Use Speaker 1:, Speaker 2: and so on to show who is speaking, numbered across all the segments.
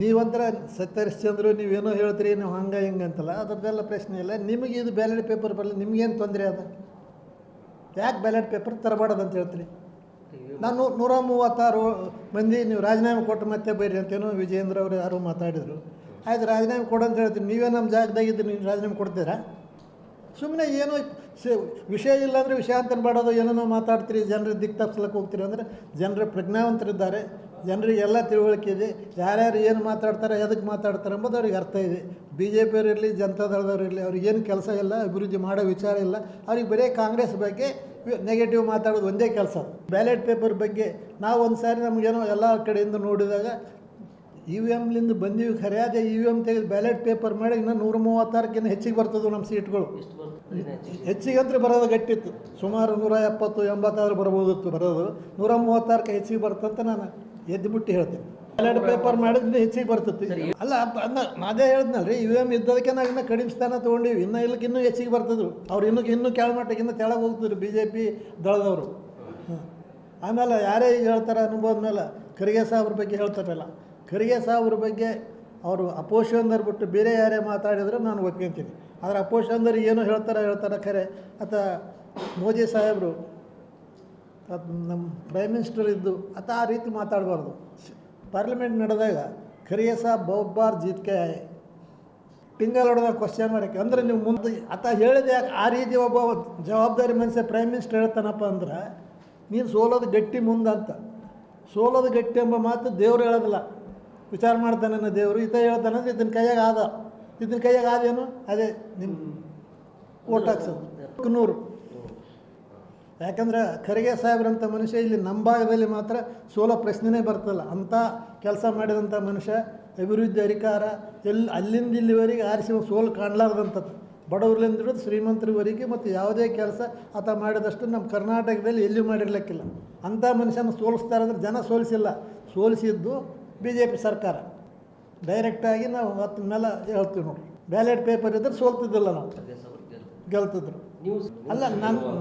Speaker 1: ನೀವಂತರ ಸತ್ಯರಿಶ್ಚಂದ್ರು ನೀವೇನೋ ಹೇಳ್ತೀರಿ ನೀವು ಹಂಗೆ ಹಿಂಗೆ ಅಂತಲ್ಲ, ಅದ್ರದ್ದೆಲ್ಲ ಪ್ರಶ್ನೆ ಇಲ್ಲ. ನಿಮಗೆ ಇದು ಬ್ಯಾಲೆಟ್ ಪೇಪರ್ ಬರಲ್ಲ, ನಿಮಗೇನು ತೊಂದರೆ ಅದ? ಯಾಕೆ ಬ್ಯಾಲೆಟ್ ಪೇಪರ್ ತರಬಾರ್ದು ಅಂತ ಹೇಳ್ತೀರಿ? ನಾನು 136 ಮಂದಿ ನೀವು ರಾಜೀನಾಮೆ ಕೊಟ್ಟು ಮತ್ತೆ ಬರ್ರಿ ಅಂತೇನೋ ವಿಜಯೇಂದ್ರ ಅವರು ಯಾರು ಮಾತಾಡಿದರು. ಆಯ್ತು, ರಾಜೀನಾಮೆ ಕೊಡು ಅಂತ ಹೇಳ್ತೀನಿ. ನೀವೇ ನಮ್ಮ ಜಾಗದಾಗಿದ್ದು ನೀವು ರಾಜೀನಾಮೆ ಕೊಡ್ತೀರಾ? ಸುಮ್ಮನೆ ಏನೋ ವಿಷಯ ಇಲ್ಲಾಂದರೆ ವಿಷಯಾಂತರ ಮಾಡೋದು, ಏನೇನೋ ಮಾತಾಡ್ತೀರಿ, ಜನರಿಗೆ ದಿಕ್ಕು ತಪ್ಪಿಸ್ಲಕ್ಕೆ ಹೋಗ್ತೀರಿ. ಅಂದರೆ ಜನರು ಪ್ರಜ್ಞಾವಂತರಿದ್ದಾರೆ, ಜನರಿಗೆಲ್ಲ ತಿಳುವಳಿಕೆ ಇದೆ, ಯಾರ್ಯಾರು ಏನು ಮಾತಾಡ್ತಾರೆ, ಎದಕ್ಕೆ ಮಾತಾಡ್ತಾರೆ ಎಂಬುದು ಅವ್ರಿಗೆ ಅರ್ಥ ಇದೆ. ಬಿ ಜೆ ಪಿಯವರಿರಲಿ, ಜನತಾದಳದವ್ರಿರಲಿ, ಅವ್ರಿಗೇನು ಕೆಲಸ ಇಲ್ಲ, ಅಭಿವೃದ್ಧಿ ಮಾಡೋ ವಿಚಾರ ಇಲ್ಲ. ಅವ್ರಿಗೆ ಬರೀ ಕಾಂಗ್ರೆಸ್ ಬಗ್ಗೆ ನೆಗೆಟಿವ್ ಮಾತಾಡೋದು ಒಂದೇ ಕೆಲಸ. ಬ್ಯಾಲೆಟ್ ಪೇಪರ್ ಬಗ್ಗೆ ನಾವು ಒಂದು ಸಾರಿ ನಮಗೇನೋ ಎಲ್ಲ ಕಡೆಯಿಂದ ನೋಡಿದಾಗ EVMಲಿಂದ ಬಂದೀವಿ, ಖರೆಯಾದ EVM ತೆಗೆದು ಬ್ಯಾಲೆಟ್ ಪೇಪರ್ ಮಾಡಿ ಇನ್ನೂ 136ಕ್ಕಿಂತ ಹೆಚ್ಚಿಗೆ ಬರ್ತದೆ ನಮ್ಮ ಸೀಟ್ಗಳು. ಹೆಚ್ಚಿಗೆ ಅಂದ್ರೆ ಬರೋದು ಗಟ್ಟಿತ್ತು, ಸುಮಾರು 170-80 ಬರ್ಬೋದಿತ್ತು ಬರೋದು. 136ಕ್ಕೆ ಹೆಚ್ಚಿಗೆ ಬರ್ತಂತ ನಾನು ಎದ್ದುಬಿಟ್ಟು ಹೇಳ್ತೀನಿ. ಬ್ಯಾಲೆಟ್ ಪೇಪರ್ ಮಾಡಿದ್ರೆ ಹೆಚ್ಚಿಗೆ ಬರ್ತೈತಿ. ಅಲ್ಲ ಅದೇ ಹೇಳಿದ್ನಲ್ರಿ, EVM ಇದ್ದದಕ್ಕೆ ನಾವು ಇನ್ನೂ ಕಡಿಮೆ ಸ್ಥಾನ ತೊಗೊಂಡೀವಿ. ಇನ್ನೂ ಹೆಚ್ಚಿಗೆ ಬರ್ತದ್ರು. ಅವ್ರು ಇನ್ನೂ ಕೆಳಮಟ್ಟಕ್ಕೆ ಇನ್ನೂ ಕೆಳಗೆ ಹೋಗ್ತಿದ್ರು BJP ದಳದವರು. ಆಮೇಲೆ ಯಾರೇ ಈಗ ಹೇಳ್ತಾರೆ ಅನುಭವದ ಮೇಲೆ, ಖರ್ಗೆ ಸಾಹೇಬ್ರ ಬಗ್ಗೆ ಹೇಳ್ತಾರಲ್ಲ, ಖರ್ಗೆ ಸಾಹೇಬ್ರ ಬಗ್ಗೆ ಅವರು ಅಪೋಷಂದರ್ ಬಿಟ್ಟು ಬೇರೆ ಯಾರೇ ಮಾತಾಡಿದ್ರು ನಾನು ಒಪ್ಕೊಂತೀನಿ. ಆದರೆ ಅಪೋಷಂದರ್ ಏನು ಹೇಳ್ತಾರೆ ಖರೆ. ಅಥವಾ ಮೋದಿ ಸಾಹೇಬರು ನಮ್ಮ ಪ್ರೈಮ್ ಮಿನಿಸ್ಟರ್ ಇದ್ದು ಆ ರೀತಿ ಮಾತಾಡಬಾರ್ದು. ಪಾರ್ಲಿಮೆಂಟ್ ನಡೆದಾಗ ಖರ್ಗೆ ಸಾಹೇಬ್ ಬಹುಬಾರ್ ಜೀತ್ಕೆ ಟಿಂಗಲ್ ಹೊಡೆದಾಗ ಕ್ವಶನ್ ಮಾಡೋಕ್ಕೆ. ಅಂದರೆ ನೀವು ಮುಂದೆ ಹೇಳಿದೆ ಆ ರೀತಿ ಒಬ್ಬ ಜವಾಬ್ದಾರಿ ಮನುಷ್ಯ ಪ್ರೈಮ್ ಮಿನಿಸ್ಟರ್ ಹೇಳ್ತಾನಪ್ಪ ಅಂದ್ರೆ ನೀನು ಸೋಲೋದು ಗಟ್ಟಿ ಮುಂದಂತ. ಸೋಲೋದು ಗಟ್ಟಿ ಎಂಬ ಮಾತು ದೇವ್ರು ಹೇಳೋದಿಲ್ಲ, ವಿಚಾರ ಮಾಡ್ತಾನೆ ದೇವರು. ಹೇಳ್ತಾನೆ ಅಂದರೆ ಇದನ್ನ ಕೈಯಾಗ ಆದೇನು ಅದೇ ನಿಮ್ಮ ಓಟ್ ಹಾಕ್ಸೋದು 100. ಯಾಕಂದ್ರೆ ಖರ್ಗೆ ಸಾಹೇಬ್ರಂಥ ಮನುಷ್ಯ ಇಲ್ಲಿ ನಮ್ಮ ಭಾಗದಲ್ಲಿ ಮಾತ್ರ ಸೋಲೋ ಪ್ರಶ್ನೆನೇ ಬರ್ತಲ್ಲ. ಅಂಥ ಕೆಲಸ ಮಾಡಿದಂಥ ಮನುಷ್ಯ, ಅಭಿವೃದ್ಧಿ ಅಧಿಕಾರ ಅಲ್ಲಿಂದ ಇಲ್ಲಿವರೆಗೆ ಆರಿಸಿ ಸೋಲು ಕಾಣಲಾರ್ದಂಥದ್ದು. ಬಡವರ್ಲಿಂದ ಹಿಡಿದು ಶ್ರೀಮಂತರವರೆಗೆ ಮತ್ತು ಯಾವುದೇ ಕೆಲಸ ಆತ ಮಾಡಿದಷ್ಟು ನಮ್ಮ ಕರ್ನಾಟಕದಲ್ಲಿ ಎಲ್ಲಿಯೂ ಮಾಡಿರ್ಲಿಕ್ಕಿಲ್ಲ. ಅಂಥ ಮನುಷ್ಯನ ಸೋಲಿಸ್ತಾರೆ ಅಂದರೆ ಜನ ಸೋಲಿಸಿಲ್ಲ, ಸೋಲಿಸಿದ್ದು BJP ಸರ್ಕಾರ. ಡೈರೆಕ್ಟಾಗಿ ನಾವು ಹತ್ತು ಮೇಲೆ ಹೇಳ್ತೀವಿ ನೋಡಿ, ಬ್ಯಾಲೆಟ್ ಪೇಪರ್ ಇದ್ರೆ ಸೋಲ್ತಿದ್ದಿಲ್ಲ, ನಾವು ಗೆಲ್ತಿದ್ರು. ಅಲ್ಲ,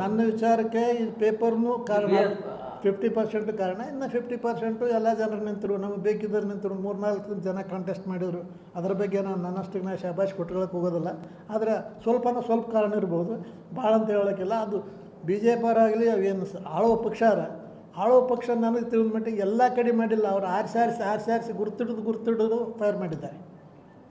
Speaker 1: ನನ್ನ ವಿಚಾರಕ್ಕೆ ಈ ಪೇಪರ್ನೂ ಕಾರಣ 50% ಕಾರಣ. ಇನ್ನು 50% ಎಲ್ಲ ಜನರು ನಿಂತರು, ನಮಗೆ ಬೇಕಿದ್ದರು ನಿಂತರು. 3-4 ಜನ ಕಾಂಟೆಸ್ಟ್ ಮಾಡಿದರು. ಅದರ ಬಗ್ಗೆ ನನ್ನಷ್ಟಕ್ಕೆ ನಾನು ಶಾಬಾಷ್ ಕೊಟ್ಕೊಳ್ಳೋಕೆ ಹೋಗೋದಿಲ್ಲ. ಆದರೆ ಸ್ವಲ್ಪ ಕಾರಣ ಇರ್ಬೋದು, ಭಾಳ ಅಂತ ಹೇಳೋಕ್ಕಿಲ್ಲ. ಅದು BJP ಅವರಾಗಲಿ ಅವೇನು ಆಳುವ ಪಕ್ಷ ನನಗೆ ತಿಳಿದ ಮಟ್ಟಿಗೆ ಎಲ್ಲ ಕಡೆ ಮಾಡಿಲ್ಲ. ಅವರು ಆರಿಸಿ ಗುರ್ತಿಡೋದು ಫೈರ್ ಮಾಡಿದ್ದಾರೆ.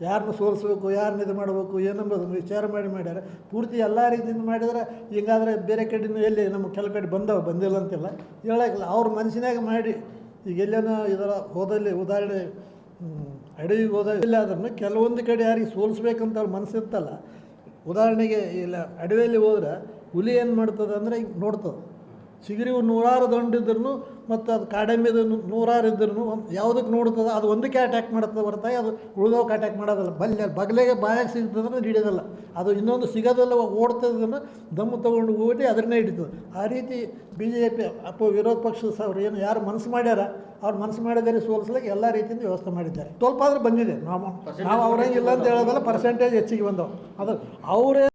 Speaker 1: ಯಾರನ್ನ ಸೋಲಿಸ್ಬೇಕು, ಯಾರನ್ನ ಇದು ಮಾಡಬೇಕು ಏನಂಬುದು ವಿಚಾರ ಮಾಡ್ಯಾರ. ಪೂರ್ತಿ ಎಲ್ಲ ರೀತಿಯಿಂದ ಮಾಡಿದ್ರೆ ಹಿಂಗಾದರೆ ಬೇರೆ ಕಡೆಯೂ ಎಲ್ಲಿ ನಮ್ಮ ಕೆಲ ಕಡೆ ಬಂದಿಲ್ಲ ಅಂತಿಲ್ಲ, ಹೇಳೋಕ್ಕಿಲ್ಲ. ಅವ್ರ ಮನಸ್ಸಿನಾಗ ಮಾಡಿ ಈಗ ಎಲ್ಲೇನೋ ಇದರ ಹೋದಲ್ಲಿ ಉದಾಹರಣೆ ಅಡವಿಗೆ ಹೋದಾಗ ಇಲ್ಲ, ಅದನ್ನು ಕೆಲವೊಂದು ಕಡೆ ಯಾರಿಗೆ ಸೋಲಿಸ್ಬೇಕಂತ ಅವ್ರ ಮನಸ್ಸಿರ್ತಲ್ಲ. ಉದಾಹರಣೆಗೆ ಇಲ್ಲ, ಅಡವಿಯಲ್ಲಿ ಹೋದ್ರೆ ಹುಲಿ ಏನು ಮಾಡ್ತದೆ ಅಂದರೆ ಈಗ ನೋಡ್ತದೆ. ಚಿಗುರಿವು 100 ದಂಡಿದ್ರೂ ಮತ್ತು ಅದು ಕಾಡೆಮ್ಮಿದು 100 ಇದ್ರೂ ಯಾವುದಕ್ಕೆ ನೋಡ್ತದೆ, ಅದು ಒಂದಕ್ಕೆ ಅಟ್ಯಾಕ್ ಮಾಡುತ್ತದೆ ಹೊರತಾಗಿ ಅದು ಉಳಿದೋಕೆ ಅಟ್ಯಾಕ್ ಮಾಡೋದಲ್ಲ. ಬಗಲೆಗೆ ಬಾಯಾಗಿ ಸಿಗ್ತದ್ರೆ ಹಿಡಿಯೋದಲ್ಲ, ಅದು ಇನ್ನೊಂದು ಸಿಗೋದಲ್ಲ, ಓಡ್ತದನ್ನು ದಮ್ಮು ತೊಗೊಂಡು ಹೋಗಿ ಅದನ್ನೇ ಹಿಡಿತದೆ. ಆ ರೀತಿ BJP ವಿರೋಧ ಪಕ್ಷದ ಅವ್ರು ಏನು ಯಾರು ಮನಸ್ಸು ಮಾಡ್ಯಾರ, ಅವ್ರು ಮನಸ್ಸು ಮಾಡಿದರೆ ಸೋಲಿಸ್ಲಿಕ್ಕೆ ಎಲ್ಲ ರೀತಿಯಿಂದ ವ್ಯವಸ್ಥೆ ಮಾಡಿದ್ದಾರೆ. ಸ್ವಲ್ಪ ಆದರೂ ಬಂದಿದೆ. ನಾವು ಅವ್ರಂಗಿಲ್ಲ ಅಂತ ಹೇಳೋದಲ್ಲ, ಪರ್ಸೆಂಟೇಜ್ ಹೆಚ್ಚಿಗೆ ಬಂದವು. ಅದು ಅವರೇ